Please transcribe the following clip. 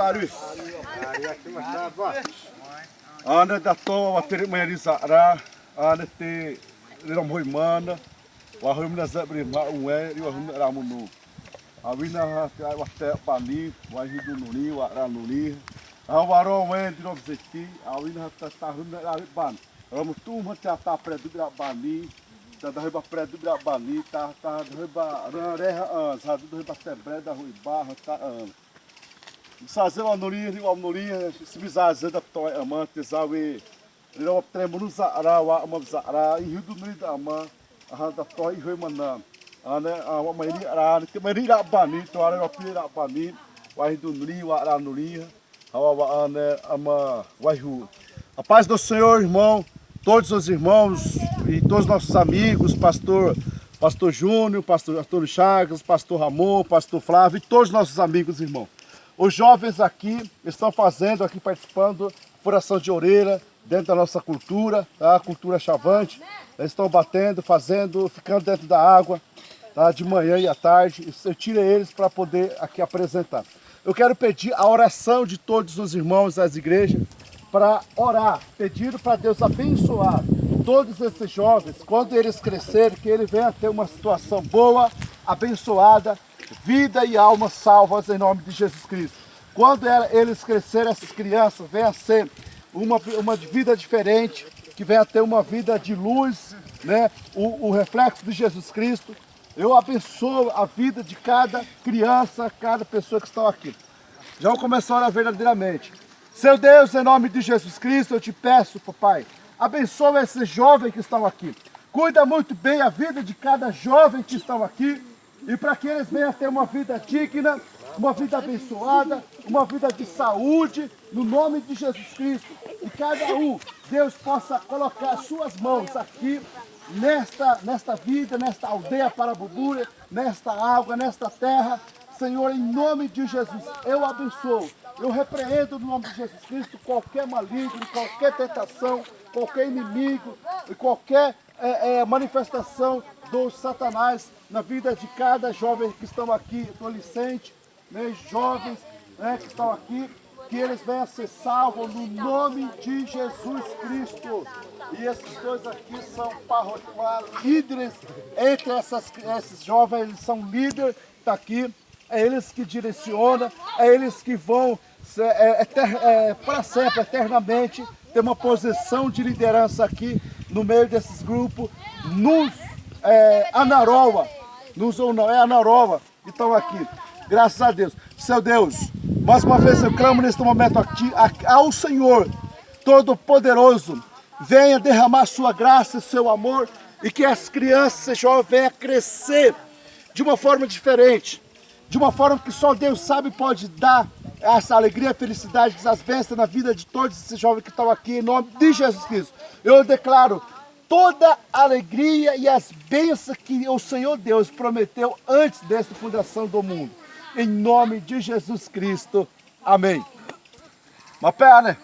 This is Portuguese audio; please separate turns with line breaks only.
Tari. Ana da to wateri meri sara, ana te ram hoi mana, wa hoi mana zabri ma uwe, wa hoi ramunu. Awina ha wate pali, wa hidu nuni, wa ranuni. Awaro we diro zeti, awina ha ta hoi rabi ban. Ram tu ma ta predu bra bani. Ta doi ba predu bra bani, ta doi ba reha, sa doi ba tebreda hoi ba ta Sazer uma noria, se bizazer da toy amante, zawe, não tremo zara, uma zara, e rio do nuri da ama, a da toy e mana, a mairi ara, que mairi rabani, to ara ropi rabani, o rio do nuri, o ara noria, a ama, o a paz do Senhor, irmão, todos os irmãos e todos os nossos amigos, pastor Júnior, pastor Arthur Chagas, pastor Ramon, pastor Flávio e todos os nossos amigos, irmão. Os jovens aqui estão fazendo, aqui participando, furação de orelha, dentro da nossa cultura, tá? Cultura chavante. Eles estão batendo, fazendo, ficando dentro da água, tá? De manhã e à tarde. Eu tirei eles para poder aqui apresentar. Eu quero pedir a oração de todos os irmãos das igrejas para orar, pedindo para Deus abençoar todos esses jovens, quando eles crescerem, que eles venham ter uma situação boa, abençoada, vida e alma salvas em nome de Jesus Cristo. Quando eles crescerem, essas crianças venham a ser uma vida diferente, que venha a ter uma vida de luz, né? O reflexo de Jesus Cristo. Eu abençoo a vida de cada criança, cada pessoa que está aqui. Já vou começar a orar verdadeiramente. Seu Deus, em nome de Jesus Cristo, eu te peço, papai, abençoa esses jovens que estão aqui. Cuida muito bem a vida de cada jovem que estão aqui. E para que eles venham a ter uma vida digna, uma vida abençoada, uma vida de saúde, no nome de Jesus Cristo. E cada um, Deus possa colocar suas mãos aqui, nesta vida, nesta aldeia Parabubuia, nesta água, nesta terra. Senhor, em nome de Jesus, eu abençoo. Eu repreendo no nome de Jesus Cristo qualquer maligno, qualquer tentação, qualquer inimigo e qualquer manifestação do Satanás na vida de cada jovem que estão aqui, adolescente, né, jovens, né, que estão aqui, que eles venham a ser salvos no nome de Jesus Cristo. E esses dois aqui são líderes entre esses jovens, eles são líderes, está aqui, é eles que direcionam, é eles que vão para sempre, eternamente, ter uma posição de liderança aqui no meio desses grupos, Anaroa, Anaroa, que estão aqui, graças a Deus. Seu Deus, mais uma vez eu clamo neste momento aqui, ao Senhor Todo-Poderoso, venha derramar sua graça e seu amor, e que as crianças, esses jovens, venham a crescer de uma forma diferente, de uma forma que só Deus sabe pode dar essa alegria, felicidade, essas bênçãos na vida de todos esses jovens que estão aqui, em nome de Jesus Cristo. Eu declaro toda a alegria e as bênçãos que o Senhor Deus prometeu antes desta fundação do mundo. Em nome de Jesus Cristo. Amém. Uma pé, né?